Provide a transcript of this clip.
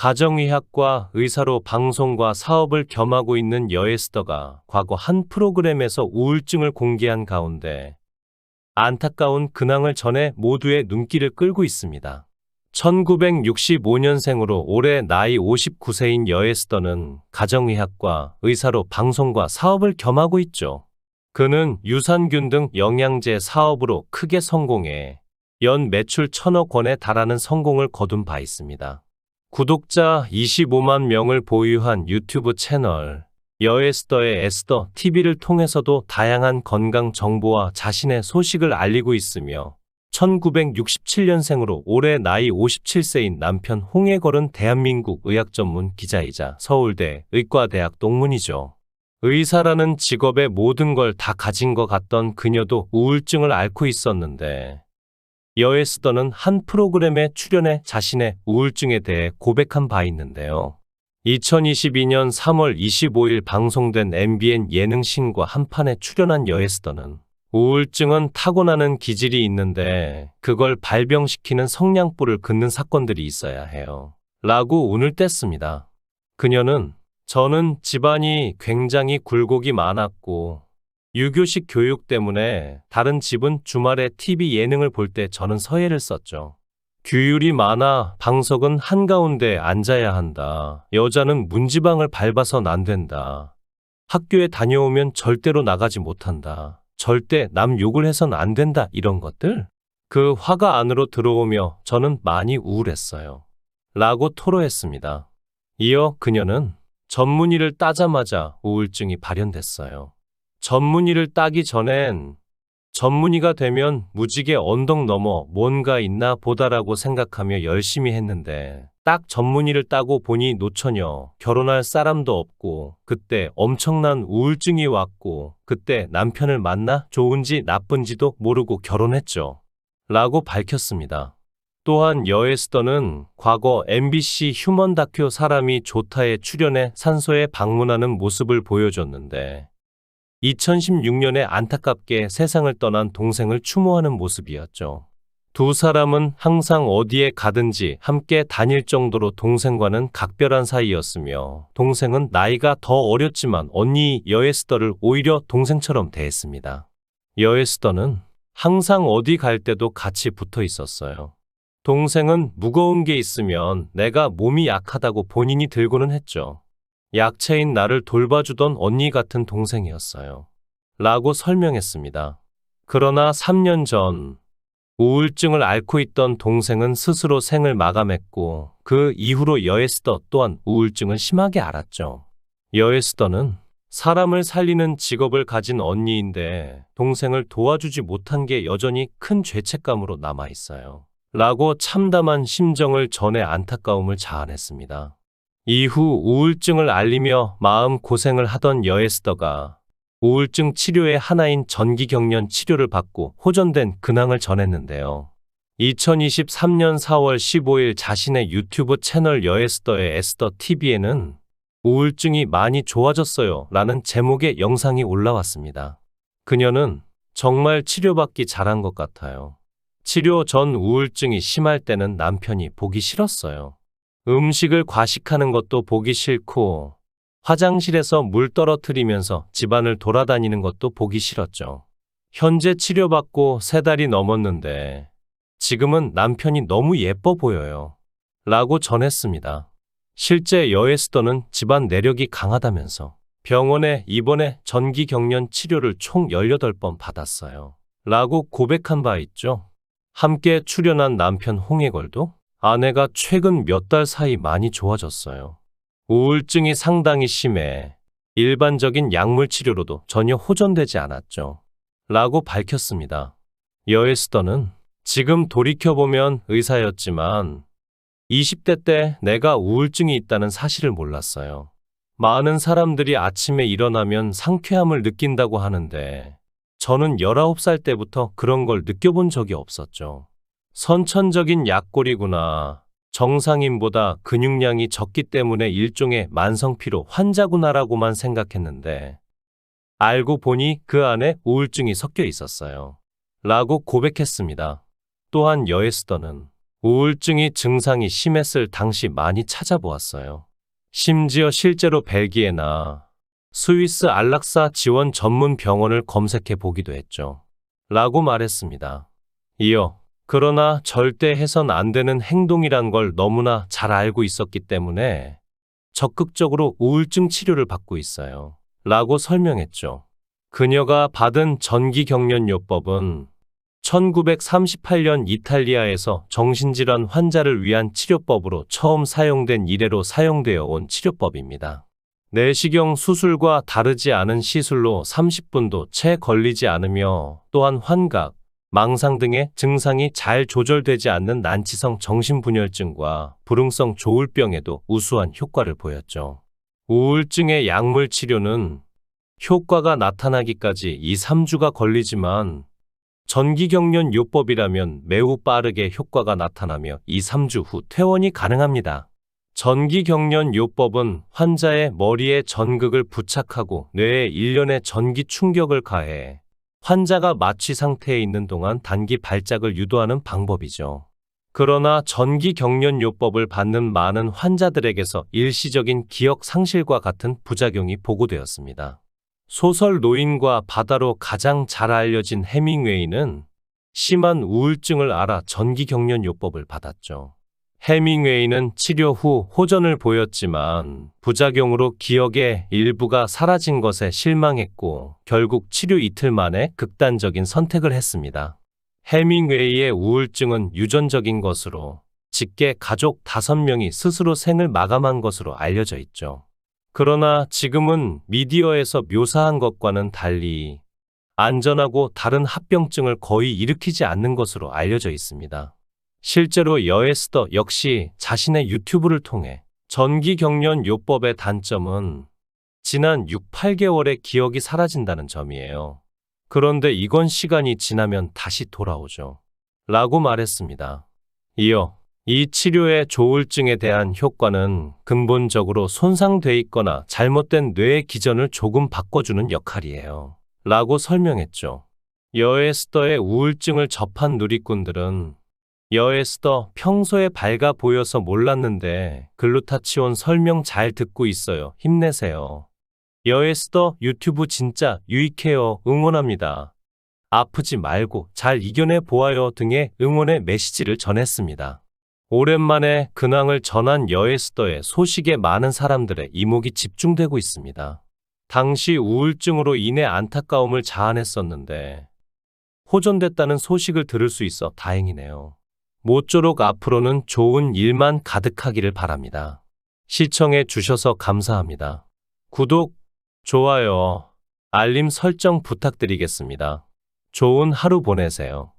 가정의학과 의사로 방송과 사업을 겸하고 있는 여에스더가 과거 한 프로그램에서 우울증을 공개한 가운데 안타까운 근황을 전해 모두의 눈길을 끌고 있습니다. 1965년생으로 올해 나이 59세인 여에스더는 가정의학과 의사로 방송과 사업을 겸하고 있죠. 그는 유산균 등 영양제 사업으로 크게 성공해 연 매출 1,000억 원에 달하는 성공을 거둔 바 있습니다. 구독자 25만 명을 보유한 유튜브 채널 여에스더의 에스더 TV를 통해서도 다양한 건강 정보와 자신의 소식을 알리고 있으며 1967년생으로 올해 나이 57세인 남편 홍해걸은 대한민국 의학 전문 기자이자 서울대 의과대학 동문이죠. 의사라는 직업의 모든 걸 다 가진 것 같던 그녀도 우울증을 앓고 있었는데 여에스더는 한 프로그램에 출연해 자신의 우울증에 대해 고백한 바 있는데요. 2022년 3월 25일 방송된 MBN 예능 신과 한판에 출연한 여에스더는 우울증은 타고나는 기질이 있는데 그걸 발병시키는 성냥불을 긋는 사건들이 있어야 해요. 라고 운을 뗐습니다. 그녀는 저는 집안이 굉장히 굴곡이 많았고 유교식 교육 때문에 다른 집은 주말에 TV 예능을 볼 때 저는 서예를 썼죠. 규율이 많아 방석은 한가운데 앉아야 한다. 여자는 문지방을 밟아선 안 된다. 학교에 다녀오면 절대로 나가지 못한다. 절대 남 욕을 해선 안 된다. 이런 것들? 그 화가 안으로 들어오며 저는 많이 우울했어요. 라고 토로했습니다. 이어 그녀는 전문의를 따자마자 우울증이 발현됐어요. 전문의를 따기 전엔 전문의가 되면 무지개 언덕 넘어 뭔가 있나 보다라고 생각하며 열심히 했는데 딱 전문의를 따고 보니 노처녀, 결혼할 사람도 없고 그때 엄청난 우울증이 왔고 그때 남편을 만나 좋은지 나쁜지도 모르고 결혼했죠. 라고 밝혔습니다. 또한 여에스더는 과거 MBC 휴먼 다큐 사람이 좋다에 출연해 산소에 방문하는 모습을 보여줬는데 2016년에 안타깝게 세상을 떠난 동생을 추모하는 모습이었죠. 두 사람은 항상 어디에 가든지 함께 다닐 정도로 동생과는 각별한 사이였으며 동생은 나이가 더 어렸지만 언니 여에스더를 오히려 동생처럼 대했습니다. 여에스더는 항상 어디 갈 때도 같이 붙어 있었어요. 동생은 무거운 게 있으면 내가 몸이 약하다고 본인이 들고는 했죠. 약체인 나를 돌봐주던 언니 같은 동생이었어요. 라고 설명했습니다. 그러나 3년 전 우울증을 앓고 있던 동생은 스스로 생을 마감했고 그 이후로 여에스더 또한 우울증을 심하게 앓았죠. 여에스더는 사람을 살리는 직업을 가진 언니인데 동생을 도와주지 못한 게 여전히 큰 죄책감으로 남아있어요. 라고 참담한 심정을 전해 안타까움을 자아냈습니다. 이후 우울증을 앓으며 마음 고생을 하던 여에스더가 우울증 치료의 하나인 전기경련 치료를 받고 호전된 근황을 전했는데요. 2023년 4월 15일 자신의 유튜브 채널 여에스더의 에스더 TV에는 우울증이 많이 좋아졌어요 라는 제목의 영상이 올라왔습니다. 그녀는 정말 치료받기 잘한 것 같아요. 치료 전 우울증이 심할 때는 남편이 보기 싫었어요. 음식을 과식하는 것도 보기 싫고 화장실에서 물 떨어뜨리면서 집안을 돌아다니는 것도 보기 싫었죠. 현재 치료받고 3달이 넘었는데 지금은 남편이 너무 예뻐 보여요. 라고 전했습니다. 실제 여에스더는 집안 내력이 강하다면서 병원에 입원해 전기경련 치료를 총 18번 받았어요. 라고 고백한 바 있죠. 함께 출연한 남편 홍해걸도 아내가 최근 몇 달 사이 많이 좋아졌어요. 우울증이 상당히 심해 일반적인 약물 치료로도 전혀 호전되지 않았죠. 라고 밝혔습니다. 여에스더는 지금 돌이켜보면 의사였지만 20대 때 내가 우울증이 있다는 사실을 몰랐어요. 많은 사람들이 아침에 일어나면 상쾌함을 느낀다고 하는데 저는 19살 때부터 그런 걸 느껴본 적이 없었죠. 선천적인 약골이구나. 정상인보다 근육량이 적기 때문에 일종의 만성피로 환자구나라고만 생각했는데 알고 보니 그 안에 우울증이 섞여 있었어요. 라고 고백했습니다. 또한 여에스더는 우울증이 증상이 심했을 당시 많이 찾아보았어요. 심지어 실제로 벨기에나 스위스 안락사 지원 전문 병원을 검색해 보기도 했죠. 라고 말했습니다. 이어, 그러나 절대 해선 안 되는 행동이란 걸 너무나 잘 알고 있었기 때문에 적극적으로 우울증 치료를 받고 있어요. 라고 설명했죠. 그녀가 받은 전기경련요법은 1938년 이탈리아에서 정신질환 환자를 위한 치료법으로 처음 사용된 이래로 사용되어 온 치료법입니다. 내시경 수술과 다르지 않은 시술로 30분도 채 걸리지 않으며 또한 환각, 망상 등의 증상이 잘 조절되지 않는 난치성 정신분열증과 불응성 조울병에도 우수한 효과를 보였죠. 우울증의 약물 치료는 효과가 나타나기까지 2, 3주가 걸리지만 전기경련요법이라면 매우 빠르게 효과가 나타나며 2, 3주 후 퇴원이 가능합니다. 전기경련요법은 환자의 머리에 전극을 부착하고 뇌에 일련의 전기 충격을 가해 환자가 마취 상태에 있는 동안 단기 발작을 유도하는 방법이죠. 그러나 전기경련요법을 받는 많은 환자들에게서 일시적인 기억 상실과 같은 부작용이 보고되었습니다. 소설 노인과 바다로 가장 잘 알려진 해밍웨이는 심한 우울증을 앓아 전기경련요법을 받았죠. 해밍웨이는 치료 후 호전을 보였지만 부작용으로 기억의 일부가 사라진 것에 실망했고 결국 치료 이틀 만에 극단적인 선택을 했습니다. 해밍웨이의 우울증은 유전적인 것으로 직계 가족 5명이 스스로 생을 마감한 것으로 알려져 있죠. 그러나 지금은 미디어에서 묘사한 것과는 달리 안전하고 다른 합병증을 거의 일으키지 않는 것으로 알려져 있습니다. 실제로 여에스더 역시 자신의 유튜브를 통해 전기경련요법의 단점은 지난 6, 8개월의 기억이 사라진다는 점이에요. 그런데 이건 시간이 지나면 다시 돌아오죠. 라고 말했습니다. 이어 이 치료의 조울증에 대한 효과는 근본적으로 손상돼 있거나 잘못된 뇌의 기전을 조금 바꿔주는 역할이에요. 라고 설명했죠. 여에스더의 우울증을 접한 누리꾼들은 여에스더 평소에 밝아 보여서 몰랐는데 글루타치온 설명 잘 듣고 있어요. 힘내세요. 여에스더 유튜브 진짜 유익해요. 응원합니다. 아프지 말고 잘 이겨내 보아요 등의 응원의 메시지를 전했습니다. 오랜만에 근황을 전한 여에스더의 소식에 많은 사람들의 이목이 집중되고 있습니다. 당시 우울증으로 인해 안타까움을 자아냈었는데 호전됐다는 소식을 들을 수 있어 다행이네요. 모쪼록 앞으로는 좋은 일만 가득하기를 바랍니다. 시청해 주셔서 감사합니다. 구독, 좋아요, 알림 설정 부탁드리겠습니다. 좋은 하루 보내세요.